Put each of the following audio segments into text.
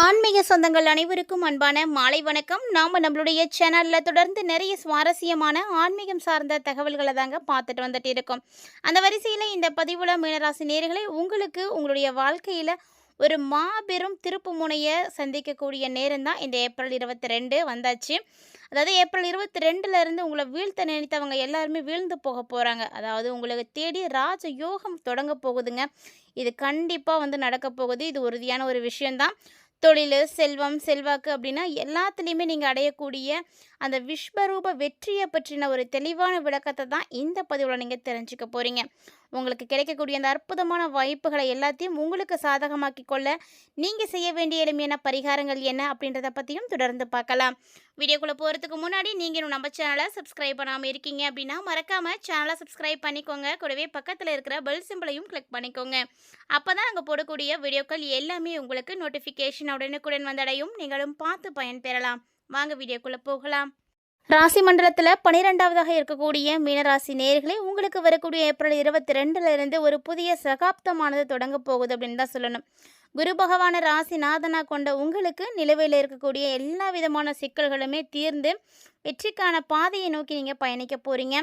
ஆன்மீக சொந்தங்கள் அனைவருக்கும் அன்பான மாலை வணக்கம். நம்மளுடைய சேனலில் தொடர்ந்து நிறைய சுவாரஸ்யமான ஆன்மீகம் சார்ந்த தகவல்களை தாங்க பார்த்துட்டு வந்துட்டு இருக்கோம். அந்த வரிசையில் இந்த பதிவுல மீனராசி நேயர்களே, உங்களுக்கு உங்களுடைய வாழ்க்கையில் ஒரு மாபெரும் திருப்பு முனையை சந்திக்கக்கூடிய நேரம் தான் இந்த ஏப்ரல் 22 வந்தாச்சு. அதாவது ஏப்ரல் 22லேருந்து உங்களை வீழ்த்த நினைத்தவங்க எல்லாருமே வீழ்ந்து போக போகிறாங்க. அதாவது உங்களுக்கு தேடி ராஜ யோகம் தொடங்க போகுதுங்க. இது கண்டிப்பாக நடக்க போகுது. இது உறுதியான ஒரு விஷயந்தான். தொழில், செல்வம், செல்வாக்கு அப்படின்னா எல்லாத்துலேயுமே நீங்கள் அடையக்கூடிய அந்த விஸ்வரூப வெற்றியை பற்றின ஒரு தெளிவான விளக்கத்தை தான் இந்த பதிவில் நீங்கள் தெரிஞ்சுக்க போகிறீங்க. உங்களுக்கு கிடைக்கக்கூடிய அந்த அற்புதமான வாய்ப்புகளை எல்லாத்தையும் உங்களுக்கு சாதகமாக்கி கொள்ள நீங்கள் செய்ய வேண்டிய எளிமையான பரிகாரங்கள் என்ன அப்படின்றத பற்றியும் தொடர்ந்து பார்க்கலாம். வீடியோக்குள்ளே போகிறதுக்கு முன்னாடி நீங்கள் நம்ம சேனலை சப்ஸ்கிரைப் பண்ணாமல் இருக்கீங்க அப்படின்னா மறக்காமல் சேனலை சப்ஸ்கிரைப் பண்ணிக்கோங்க. கூடவே பக்கத்தில் இருக்கிற பெல் சிம்பிளையும் கிளிக் பண்ணிக்கோங்க. அப்போ தான் நாங்கள் போடக்கூடிய வீடியோக்கள் எல்லாமே உங்களுக்கு நோட்டிஃபிகேஷன் உடனுக்குடன் வந்தடையும். நீங்களும் பார்த்து பயன்பெறலாம். வாங்க வீடியோக்குள்ளே போகலாம். ராசி மண்டலத்தில் 12வதாக இருக்கக்கூடிய மீனராசி நேயர்களே, உங்களுக்கு வரக்கூடிய ஏப்ரல் 22லேருந்து ஒரு புதிய சகாப்தமானது தொடங்க போகுது அப்படின்னு தான் சொல்லணும். குரு பகவான ராசிநாதனாக கொண்ட உங்களுக்கு நிலுவையில் இருக்கக்கூடிய எல்லா விதமான சிக்கல்களுமே தீர்ந்து வெற்றிக்கான பாதையை நோக்கி நீங்கள் பயணிக்க போகிறீங்க.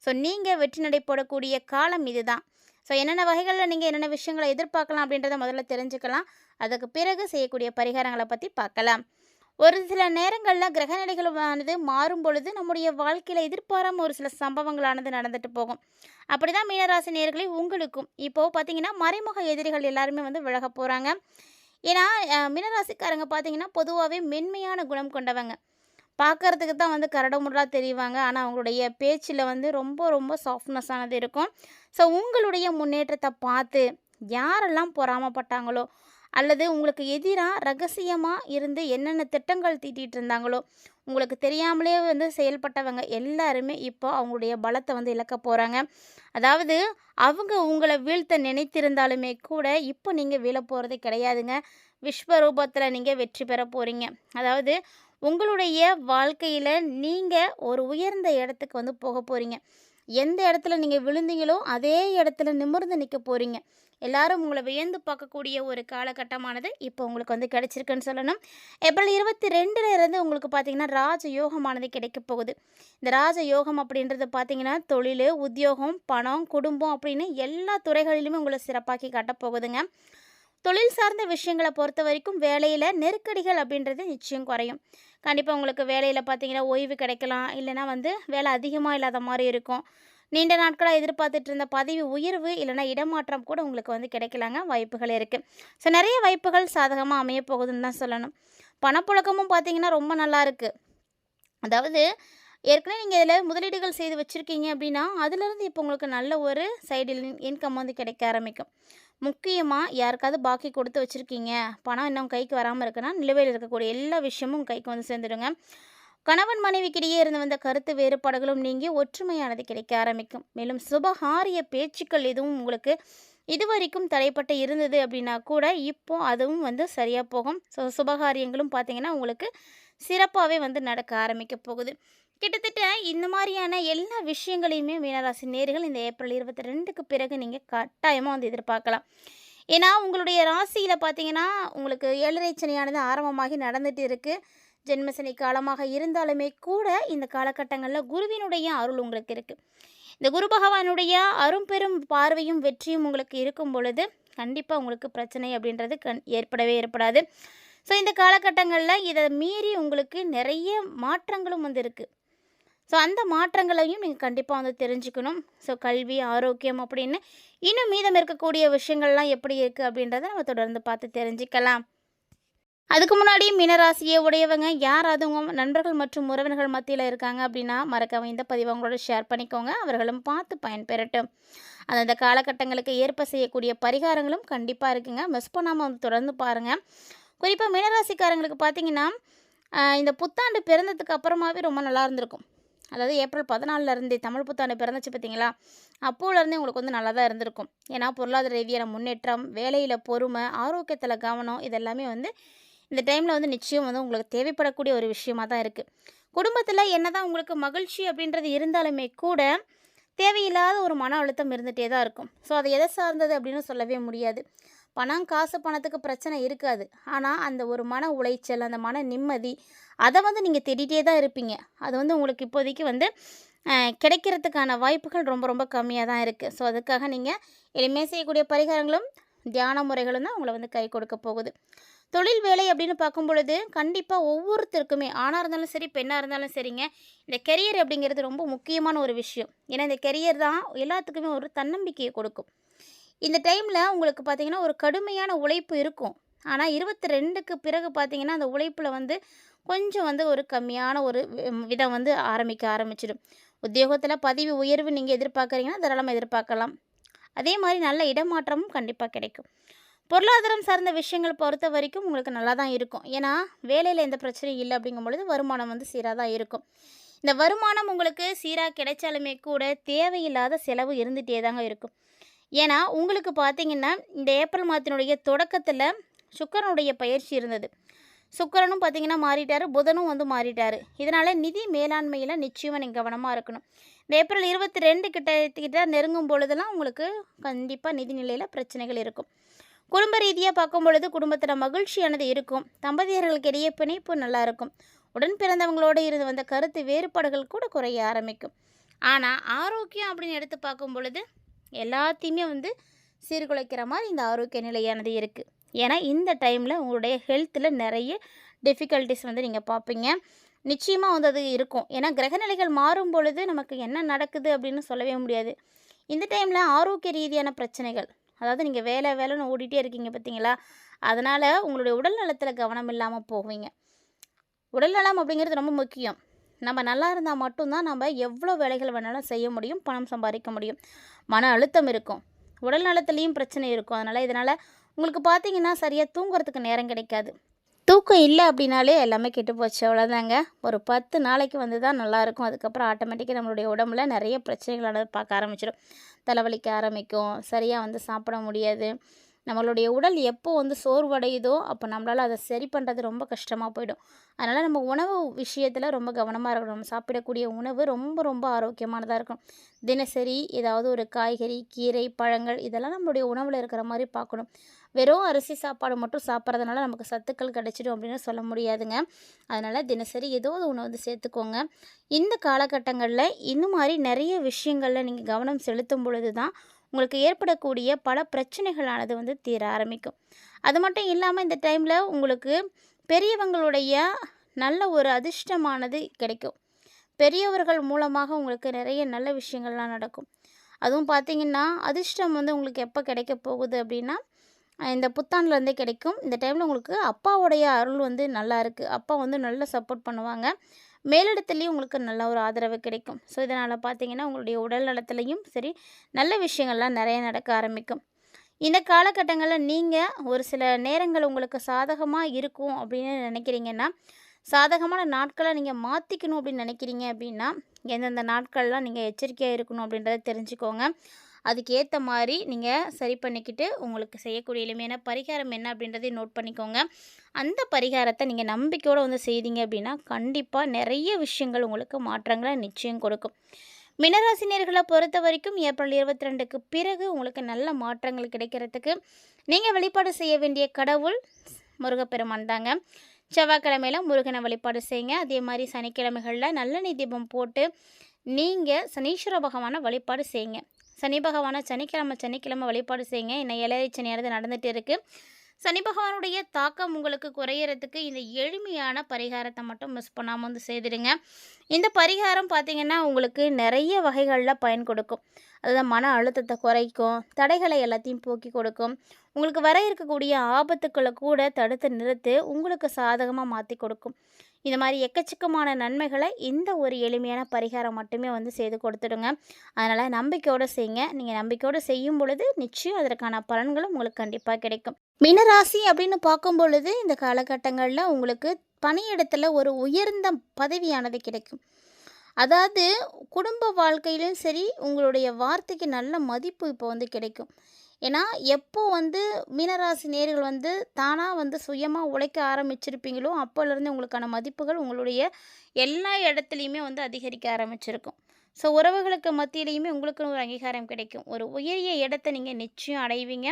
ஸோ நீங்கள் வெற்றி நடை போடக்கூடிய காலம் இதுதான். ஸோ என்னென்ன வகைகளில் நீங்கள் என்னென்ன விஷயங்களை எதிர்பார்க்கலாம் அப்படின்றத முதல்ல தெரிஞ்சுக்கலாம். அதுக்கு பிறகு செய்யக்கூடிய பரிகாரங்களை பற்றி பார்க்கலாம். ஒரு சில நேரங்களில் கிரகநிலைகளானது மாறும் பொழுது நம்முடைய வாழ்க்கையில் எதிர்பாராமல் ஒரு சில சம்பவங்களானது நடந்துட்டு போகும். அப்படி தான் மீனராசி நேயர்களே உங்களுக்கும் இப்போது பார்த்தீங்கன்னா மறைமுக எதிரிகள் எல்லாருமே விலக போகிறாங்க. ஏன்னா மீனராசிக்காரங்க பார்த்தீங்கன்னா பொதுவாகவே மென்மையான குணம் கொண்டவங்க. பார்க்கறதுக்கு தான் கரடுமுரடாக தெரிவாங்க. ஆனால் அவங்களுடைய பேச்சில் ரொம்ப ரொம்ப சாஃப்ட்னஸானது இருக்கும். ஸோ உங்களுடைய முன்னேற்றத்தை பார்த்து யாரெல்லாம் பொறாமப்பட்டாங்களோ அல்லது உங்களுக்கு எதிராக ரகசியமாக இருந்து என்னென்ன திட்டங்கள் தீட்டிகிட்டு இருந்தாங்களோ, உங்களுக்கு தெரியாமலே செயல்பட்டவங்க எல்லாருமே இப்போ அவங்களுடைய பலத்தை இழக்க போகிறாங்க. அதாவது அவங்க உங்களை வீழ்த்த நினைத்திருந்தாலுமே கூட இப்போ நீங்கள் வீழ போகிறது கிடையாதுங்க. விஸ்வரூபத்தில் நீங்கள் வெற்றி பெற போகிறீங்க. அதாவது உங்களுடைய வாழ்க்கையில் நீங்கள் ஒரு உயர்ந்த இடத்துக்கு போக போகிறீங்க. எந்த இடத்துல நீங்கள் விழுந்தீங்களோ அதே இடத்துல நிமிர்ந்து நிற்க போகிறீங்க. எல்லாரும் உங்களை வியந்து பார்க்கக்கூடிய ஒரு காலகட்டமானது இப்போ உங்களுக்கு கிடைச்சிருக்குன்னு சொல்லணும். ஏப்ரல் 22லேருந்து உங்களுக்கு பார்த்தீங்கன்னா ராஜ யோகமானது கிடைக்க போகுது. இந்த ராஜ யோகம் அப்படின்றது பார்த்தீங்கன்னா தொழில், உத்தியோகம், பணம், குடும்பம் அப்படின்னு எல்லா துறைகளிலுமே உங்களை சிறப்பாக்கி காட்டப்போகுதுங்க. தொழில் சார்ந்த விஷயங்களை பொறுத்த வரைக்கும் வேலையில் நெருக்கடிகள் அப்படின்றது நிச்சயம் குறையும். கண்டிப்பாக உங்களுக்கு வேலையில் பார்த்தீங்கன்னா ஓய்வு கிடைக்கலாம். இல்லைனா வேலை அதிகமாக இல்லாத மாதிரி இருக்கும். நீண்ட நாட்களாக எதிர்பார்த்துட்டு இருந்த பதவி உயர்வு இல்லைனா இடமாற்றம் கூட உங்களுக்கு கிடைக்கலாங்க, வாய்ப்புகள் இருக்குது. ஸோ நிறைய வாய்ப்புகள் சாதகமாக அமைய போகுதுன்னு தான் சொல்லணும். பணப்புழக்கமும் பார்த்தீங்கன்னா ரொம்ப நல்லா இருக்குது. அதாவது ஏற்கனவே நீங்கள் இதில் முதலீடுகள் செய்து வச்சுருக்கீங்க அப்படின்னா அதுலேருந்து இப்போ உங்களுக்கு நல்ல ஒரு சைடு இன்கம் கிடைக்க ஆரம்பிக்கும். முக்கியமாக யாருக்காவது பாக்கி கொடுத்து வச்சுருக்கீங்க, பணம் இன்னும் கைக்கு வராமல் இருக்குன்னா நிலுவையில் இருக்கக்கூடிய எல்லா விஷயமும் கைக்கு சேர்ந்துடுங்க. கணவன் மனைவிக்கிடையே இருந்து வந்த கருத்து வேறுபாடுகளும் நீங்கி ஒற்றுமையானது கிடைக்க ஆரம்பிக்கும். மேலும் சுபகாரிய பேச்சுக்கள் எதுவும் உங்களுக்கு இதுவரைக்கும் தடைப்பட்டு இருந்தது அப்படின்னா கூட இப்போ அதுவும் சரியாக போகும். ஸோ சுபகாரியங்களும் பார்த்தீங்கன்னா உங்களுக்கு சிறப்பாகவே நடக்க ஆரம்பிக்க போகுது. கிட்டத்தட்ட இந்த மாதிரியான எல்லா விஷயங்களையுமே மீனராசி நேயர்கள் இந்த ஏப்ரல் 22க்கு பிறகு நீங்கள் கட்டாயமாக எதிர்பார்க்கலாம். ஏன்னா உங்களுடைய ராசியில் பார்த்தீங்கன்னா உங்களுக்கு 7.5 சனியானது ஆரம்பமாகி நடந்துட்டு இருக்குது. ஜென்மசனி காலமாக இருந்தாலுமே கூட இந்த காலகட்டங்களில் குருவினுடைய அருள் உங்களுக்கு இருக்குது. இந்த குரு பகவானுடைய அரும்பெரும் பார்வையும் வெற்றியும் உங்களுக்கு இருக்கும் பொழுது கண்டிப்பாக உங்களுக்கு பிரச்சனை அப்படின்றது ஏற்படவே ஏற்படாது. ஸோ இந்த காலகட்டங்களில் இதை மீறி உங்களுக்கு நிறைய மாற்றங்களும் இருக்குது. ஸோ அந்த மாற்றங்களையும் நீங்கள் கண்டிப்பாக தெரிஞ்சுக்கணும். ஸோ கல்வி, ஆரோக்கியம் அப்படின்னு இன்னும் மீதம் இருக்கக்கூடிய விஷயங்கள்லாம் எப்படி இருக்குது அப்படின்றத நம்ம தொடர்ந்து பார்த்து தெரிஞ்சுக்கலாம். அதுக்கு முன்னாடி மீனராசியை உடையவங்க யாராவது உங்கள் நண்பர்கள் மற்றும் உறவினர்கள் மத்தியில் இருக்காங்க அப்படின்னா மறக்காம இந்த பதிவை அவங்களோட ஷேர் பண்ணிக்கோங்க. அவர்களும் பார்த்து பயன்பெறட்டும். அந்தந்த காலகட்டங்களுக்கு ஏற்ப செய்யக்கூடிய பரிகாரங்களும் கண்டிப்பாக இருக்குங்க. மிஸ் பண்ணாமல் தொடர்ந்து பாருங்கள். குறிப்பாக மீனராசிக்காரங்களுக்கு பார்த்தீங்கன்னா இந்த புத்தாண்டு பிறந்ததுக்கு அப்புறமாவே ரொம்ப நல்லா இருந்திருக்கும். அதாவது ஏப்ரல் 14லேருந்தே தமிழ் புத்தாண்டு பிறந்துச்சு பார்த்தீங்களா, அப்போலேருந்தே உங்களுக்கு நல்லா தான் இருந்திருக்கும். ஏன்னா பொருளாதார ரீதியான முன்னேற்றம், வேலையில் பொறுமை, ஆரோக்கியத்தில் கவனம் இதெல்லாமே இந்த டைமில் நிச்சயம் உங்களுக்கு தேவைப்படக்கூடிய ஒரு விஷயமாக தான் இருக்குது. குடும்பத்தில் என்ன தான் உங்களுக்கு மகிழ்ச்சி அப்படின்றது இருந்தாலுமே கூட தேவையில்லாத ஒரு மன அழுத்தம் இருந்துகிட்டே தான் இருக்கும். ஸோ அது எதை சார்ந்தது அப்படின்னு சொல்லவே முடியாது. பணம், காசு, பணத்துக்கு பிரச்சனை இருக்காது. ஆனா, அந்த ஒரு மன உளைச்சல், அந்த மன நிம்மதி, அத வந்து நீங்க தேடிட்டே தான் இருப்பீங்க. அது வந்து உங்களுக்கு இப்போதைக்கு வந்து கிடைக்கிறதுக்கான வாய்ப்புகள் ரொம்ப ரொம்ப கம்மியா தான் இருக்கு. ஸோ, அதுக்காக நீங்க எளிமையா செய்யக்கூடிய பரிகாரங்களும், தியான முறைகளும் தான் உங்கள வந்து கை கொடுக்க போகுது. தொழில் வேலை அப்படின்னு பார்க்கும் பொழுது, கண்டிப்பா ஒவ்வொருத்தருக்குமே ஆணா இருந்தாலும் சரி, பெண்ணா இருந்தாலும் சரிங்க, இந்த கெரியர் அப்படிங்கிறது ரொம்ப முக்கியமான ஒரு விஷயம். ஏன்னா, இந்த கெரியர் தான் எல்லாத்துக்குமே ஒரு தன்னம்பிக்கைய கொடுக்கும். இந்த டைம்ல உங்களுக்கு பார்த்தீங்கன்னா, ஒரு கடுமையான உழைப்பு இருக்கும். ஆனா 22க்கு பிறகு பார்த்தீங்கன்னா, அந்த உழைப்புல வந்து கொஞ்சம் வந்து ஒரு கம்மியான ஒரு விதம் வந்து ஆரம்பிச்சிடும். உத்தியோகத்தில பதவி உயர்வு நீங்க எதிர்பார்க்குறீங்கன்னா, தாராளமா எதிர்பார்க்கலாம். அதே மாரி நல்ல இடமாற்றமும் கண்டிப்பா கிடைக்கும். பொருளாதாரம் சார்ந்த விஷயங்கள் பொறுத்தவரைக்கும் உங்களுக்கு நல்லா தான் இருக்கும். ஏன்னா, வேலையில எந்த பிரச்சனையும் இல்ல அப்படிங்கும்பொழுது, வருமானம் வந்து சீரா தான் இருக்கும். இந்த வருமானம் உங்களுக்கு சீரா கிடைச்சாலுமே கூட, தேவையில்லாத செலவு இருந்துட்டே தாங்க இருக்கும். ஏன்னா, உங்களுக்கு பார்த்தீங்கன்னா, இந்த ஏப்ரல் மாதத்தினுடைய தொடக்கத்தில சுக்கிரனுடைய பயிற்சி இருந்தது. சுக்கிரனும் பார்த்தீங்கன்னா மாறிட்டாரு, புதனும் வந்து மாறிட்டாரு. இதனால நிதி மேலாண்மையில நிச்சயமா நீங்க கவனமா இருக்கணும். இந்த ஏப்ரல் 22 கிட்ட நெருங்கும் பொழுதெல்லாம் உங்களுக்கு கண்டிப்பா நிதி நிலையில பிரச்சனைகள் இருக்கும். குடும்ப ரீதியா பார்க்கும் பொழுது குடும்பத்தில மகிழ்ச்சியானது இருக்கும். தம்பதியர்களுக்கு இடையே பிணைப்பு நல்லா இருக்கும். உடன் பிறந்தவங்களோட இருந்து வந்த கருத்து வேறுபாடுகள் கூட குறைய ஆரம்பிக்கும். ஆனா, ஆரோக்கியம் அப்படின்னு எடுத்து பார்க்கும் பொழுது எல்லாத்தையுமே வந்து சீர்குலைக்கிற மாதிரி இந்த ஆரோக்கிய நிலையானது இருக்குது. ஏன்னா இந்த டைமில் உங்களுடைய ஹெல்த்தில் நிறைய டிஃபிகல்ட்டிஸ் வந்து நீங்கள் பார்ப்பீங்க. நிச்சயமாக வந்து அது இருக்கும். ஏன்னா கிரகநிலைகள் மாறும் பொழுது நமக்கு என்ன நடக்குது அப்படின்னு சொல்லவே முடியாது. இந்த டைமில் ஆரோக்கிய ரீதியான பிரச்சனைகள், அதாவது நீங்கள் வேலை வேலைன்னு ஓடிட்டே இருக்கீங்க பார்த்தீங்களா, அதனால் உங்களுடைய உடல் நலத்தில் கவனம் இல்லாமல் போவீங்க. உடல் நலம் அப்படிங்கிறது ரொம்ப முக்கியம். நம்ம நல்லா இருந்தால் மட்டும்தான் நம்ம எவ்வளோ வேலைகள் வேணாலும் செய்ய முடியும், பணம் சம்பாதிக்க முடியும். மன அழுத்தம் இருக்கும், உடல் நலத்துலேயும் பிரச்சனை இருக்கும். இதனால் உங்களுக்கு பார்த்தீங்கன்னா சரியாக தூங்குறதுக்கு நேரம் கிடைக்காது. தூக்கம் இல்லை அப்படின்னாலே எல்லாமே கெட்டு போச்சு, அவ்வளோதாங்க. ஒரு 10 நாளைக்கு வந்து தான் நல்லாயிருக்கும். அதுக்கப்புறம் ஆட்டோமேட்டிக்காக நம்மளுடைய உடம்புல நிறைய பிரச்சனைகள் பார்க்க ஆரம்பிச்சிடும். தலைவலிக்க ஆரம்பிக்கும், சரியாக வந்து சாப்பிட முடியாது. நம்மளுடைய உடல் எப்போ வந்து சோர்வடையுதோ அப்போ நம்மளால் அதை சரி பண்ணுறது ரொம்ப கஷ்டமாக போயிடும். அதனால் நம்ம உணவு விஷயத்தில் ரொம்ப கவனமாக இருக்கணும். நம்ம சாப்பிடக்கூடிய உணவு ரொம்ப ரொம்ப ஆரோக்கியமானதாக இருக்கும். தினசரி ஏதாவது ஒரு காய்கறி, கீரை, பழங்கள் இதெல்லாம் நம்மளுடைய உணவில் இருக்கிற மாதிரி பார்க்கணும். வெறும் அரிசி சாப்பாடு மட்டும் சாப்பிட்றதுனால நமக்கு சத்துக்கள் கிடைச்சிடும் அப்படின்னு சொல்ல முடியாதுங்க. அதனால் தினசரி ஏதோ ஒரு உணவு வந்து சேர்த்துக்கோங்க. இந்த காலகட்டங்களில் இந்த மாதிரி நிறைய விஷயங்களில் நீங்கள் கவனம் செலுத்தும் பொழுது தான் உங்களுக்கு ஏற்படக்கூடிய பல பிரச்சனைகளானது வந்து தீர ஆரம்பிக்கும். அது மட்டும் இல்லாமல் இந்த டைமில் உங்களுக்கு பெரியவங்களுடைய நல்ல ஒரு அதிர்ஷ்டமானது கிடைக்கும். பெரியவர்கள் மூலமாக உங்களுக்கு நிறைய நல்ல விஷயங்கள்லாம் நடக்கும். அதுவும் பார்த்திங்கன்னா அதிர்ஷ்டம் வந்து உங்களுக்கு எப்போ கிடைக்க போகுது அப்படின்னா, இந்த புத்தாண்டுலேருந்தே கிடைக்கும். இந்த டைமில் உங்களுக்கு அப்பாவுடைய அருள் வந்து நல்லா இருக்குது. அப்பா வந்து நல்லா சப்போர்ட் பண்ணுவாங்க. மேலிடத்துலேயும் உங்களுக்கு நல்ல ஒரு ஆதரவு கிடைக்கும். ஸோ இதனால் பார்த்தீங்கன்னா உங்களுடைய உடல் நலத்துலேயும் சரி, நல்ல விஷயங்கள்லாம் நிறைய நடக்க ஆரம்பிக்கும். இந்த காலகட்டங்களில் நீங்கள் ஒரு சில நேரங்கள் உங்களுக்கு சாதகமாக இருக்கும் அப்படின்னு நினைக்கிறீங்கன்னா, சாதகமான நாட்களை நீங்கள் மாற்றிக்கணும் அப்படின்னு நினைக்கிறீங்க அப்படின்னா, எந்தெந்த நாட்கள்லாம் நீங்கள் எச்சரிக்கையாக இருக்கணும் அப்படின்றத தெரிஞ்சுக்கோங்க. அதுக்கு ஏற்ற மாதிரி நீங்கள் சரி பண்ணிக்கிட்டு உங்களுக்கு செய்யக்கூடிய எளிமையான பரிகாரம் என்ன அப்படின்றதையும் நோட் பண்ணிக்கோங்க. அந்த பரிகாரத்தை நீங்கள் நம்பிக்கையோடு வந்து செய்தீங்க அப்படின்னா கண்டிப்பாக நிறைய விஷயங்கள் உங்களுக்கு மாற்றங்களை நிச்சயம் கொடுக்கும். மினராசினியர்களை பொறுத்த வரைக்கும் ஏப்ரல் 22க்கு பிறகு உங்களுக்கு நல்ல மாற்றங்கள் கிடைக்கிறதுக்கு நீங்கள் வழிபாடு செய்ய வேண்டிய கடவுள் முருகப்பெருமான் தாங்க. செவ்வாய்க்கிழமையில முருகனை வழிபாடு செய்யுங்க. அதே மாதிரி சனிக்கிழமைகளில் நல்லெண்ணெய் தீபம் போட்டு நீங்கள் சனீஸ்வர பகவானை வழிபாடு செய்யுங்க. சனி பகவானை சனிக்கிழமை வழிபாடு செய்யுங்க. இன்னும் ஏழரை சனியானது நடந்துகிட்டு இருக்குது. சனி பகவானுடைய தாக்கம் உங்களுக்கு குறையிறதுக்கு இந்த எளிமையான பரிகாரத்தை மட்டும் மிஸ் பண்ணாமல் வந்து செய்திடுங்க. இந்த பரிகாரம் பார்த்திங்கன்னா உங்களுக்கு நிறைய வகைகளில் பயன் கொடுக்கும். அதாவது மன அழுத்தத்தை குறைக்கும், தடைகளை எல்லாத்தையும் போக்கி கொடுக்கும், உங்களுக்கு வர இருக்கக்கூடிய ஆபத்துக்களை கூட தடுத்து நிறுத்து உங்களுக்கு சாதகமாக மாற்றி கொடுக்கும். இந்த மாதிரி எக்கச்சக்கமான நன்மைகளை இந்த ஒரு எளிமையான பரிகாரம் மட்டுமே வந்து செய்து கொடுத்துடுங்க. அதனால் நம்பிக்கையோடு செய்யுங்க. நீங்கள் நம்பிக்கையோடு செய்யும் பொழுது நிச்சயம் அதற்கான பலன்களும் உங்களுக்கு கண்டிப்பாக கிடைக்கும். மீனராசி அப்படின்னு பார்க்கும் பொழுது இந்த காலகட்டங்களில் உங்களுக்கு பணியிடத்தில் ஒரு உயர்ந்த பதவியானது கிடைக்கும். அதாவது குடும்ப வாழ்க்கையிலும் சரி, உங்களுடைய வார்த்தைக்கு நல்ல மதிப்பு இப்போ வந்து கிடைக்கும். ஏன்னா எப்போ வந்து மீனராசி நேர்கள் வந்து தானாக வந்து சுயமாக உழைக்க ஆரம்பிச்சிருப்பீங்களோ அப்போலேருந்து உங்களுக்கான மதிப்புகள் உங்களுடைய எல்லா இடத்துலையுமே வந்து அதிகரிக்க ஆரம்பிச்சிருக்கும். ஸோ உறவுகளுக்கு மத்தியிலையுமே உங்களுக்கு ஒரு அங்கீகாரம் கிடைக்கும். ஒரு உயரிய இடத்தை நீங்கள் நிச்சயம் அடைவீங்க.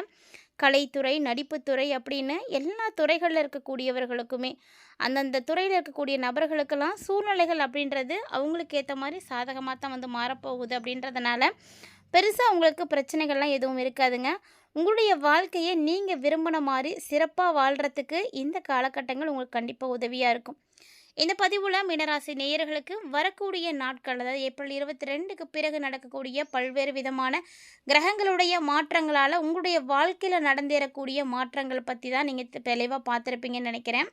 கலைத்துறை, நடிப்புத்துறை அப்படின்னு எல்லா துறைகள்ல இருக்கக்கூடியவர்களுக்குமே, அந்தந்த துறையில இருக்கக்கூடிய நபர்களுக்கெல்லாம் சூழ்நிலைகள் அப்படின்றது அவங்களுக்கு ஏத்த மாரி சாதகமா தான் வந்து மாறப்போகுது அப்படின்றதுனால, பெருசா உங்களுக்கு பிரச்சனைகள்லாம் எதுவும் இருக்காதுங்க. உங்களுடைய வாழ்க்கைய நீங்க விரும்பின மாரி சிறப்பா வாழ்றதுக்கு இந்த காலகட்டங்கள் உங்களுக்கு கண்டிப்பா உதவியா இருக்கும். இந்த பதிவுல மீனராசி நேயர்களுக்கு வரக்கூடிய நாட்கள், அதாவது ஏப்ரல் 22க்கு பிறகு நடக்கக்கூடிய பல்வேறு விதமான கிரகங்களுடைய மாற்றங்களால உங்களுடைய வாழ்க்கையில நடந்தேறக்கூடிய மாற்றங்கள் பத்தி தான் நீங்க தெளிவா பார்த்துருப்பீங்கன்னு நினைக்கிறேன்.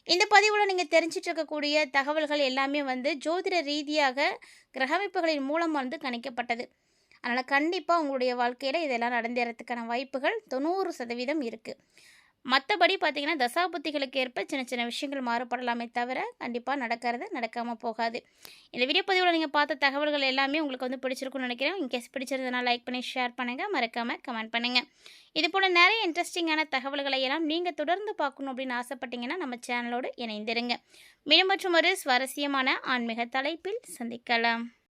இந்த பதிவுல நீங்க தெரிஞ்சிட்டு இருக்கக்கூடிய தகவல்கள் எல்லாமே வந்து ஜோதிட ரீதியாக கிரக அமைப்புகளின் மூலம் வந்து கணிக்கப்பட்டது. அதனால கண்டிப்பா உங்களுடைய வாழ்க்கையில இதெல்லாம் நடந்தேறதுக்கான வாய்ப்புகள் 90% இருக்கு. மத்தபடி பார்த்தீங்கன்னா, தசாபுத்திகளுக்கு ஏற்ப சின்ன சின்ன விஷயங்கள் மாறுபடலாமே தவிர, கண்டிப்பா நடக்கிறது நடக்காம போகாது. இந்த வீடியோ பதிவுல நீங்க பார்த்த தகவல்கள் எல்லாமே உங்களுக்கு வந்து பிடிச்சிருக்கும்னு நினைக்கிறேன். இன்கேஸ் பிடிச்சிருந்ததுனா லைக் பண்ணி ஷேர் பண்ணுங்க. மறக்காம கமெண்ட் பண்ணுங்க. இதுபோல நிறைய இன்ட்ரெஸ்டிங்கான தகவல்களை எல்லாம் நீங்க தொடர்ந்து பார்க்கணும் அப்படின்னு ஆசைப்பட்டீங்கன்னா, நம்ம சேனலோடு இணைந்திருங்க. மீண்டும் மற்றும் ஒரு சுவாரஸ்யமான ஆன்மீக தலைப்பில் சந்திக்கலாம்.